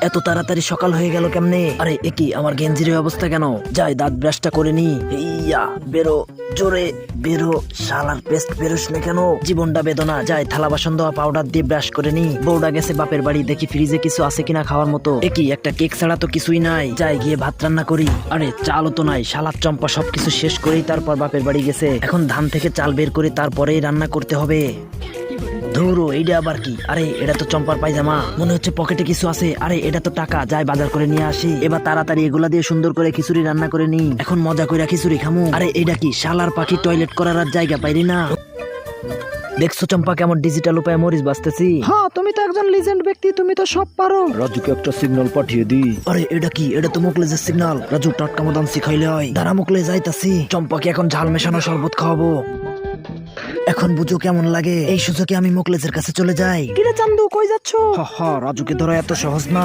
এত তাড়াতাড়ি সকাল হয়ে গেল কেমনে? আরে একই আমার গেঞ্জির এই অবস্থা কেন? যাই দাঁত ব্রাশটা করে নি। ইয়া বেরো, জোরে বেরো, শালার পেস্ট বেরোস না কেন? জীবনটা বেদনা। যাই থালা বাসন দেওয়া পাউডার দিয়ে ব্রাশ করে নি। বউটা গেছে বাপের বাড়ি, দেখি ফ্রিজে কিছু আছে কিনা খাওয়ার মতো। একই একটা কেক ছাড়া তো কিছুই নাই। যাই গিয়ে ভাত রান্না করি। আরে চালও তো নাই। শালার চম্পা সবকিছু শেষ করেই তারপর বাপের বাড়ি গেছে। এখন ধান থেকে চাল বের করে তারপরেই রান্না করতে হবে। ধুরো, এইটা আবার কি? আরে এটা তো চম্পার পায়জামা, মনে হচ্ছে পকেটে কিছু আছে। আরে এটা তো টাকা, যাই বাজার করে নিয়ে আসি। এবার তাড়াতাড়ি এগুলা দিয়ে সুন্দর করে খিচুড়ি রান্না করে নি। এখন মজা করে খিচুড়ি খামু। আরে এটা কি? শালার পাখি টয়লেট করার আর জায়গা পাইলি না। দেখছো চম্পা কেমন ডিজিটাল উপায়ে মরিচ বাঁচতেছি? হ্যাঁ, তুমি তো একজন লিজেন্ড ব্যক্তি, তুমি তো সব পারো। রাজুকে একটা সিগন্যাল পাঠিয়ে দি। আরে এটা কি? এটা তো মোকলেজের সিগন্যাল। রাজু টাটকা মদান শিখাইলে হয়। দাঁড়া মোকলে যাইতাছি। চম্পাকে এখন ঝাল মেশানো শরবত খাওয়াবো। এখন বুঝো কেমন লাগে? এই সুযোগে আমি মোকলেজের কাছে চলে যাই। কিরে চান্দু, কই যাচ্ছ? রাজুকে ধরা এত সহজ না।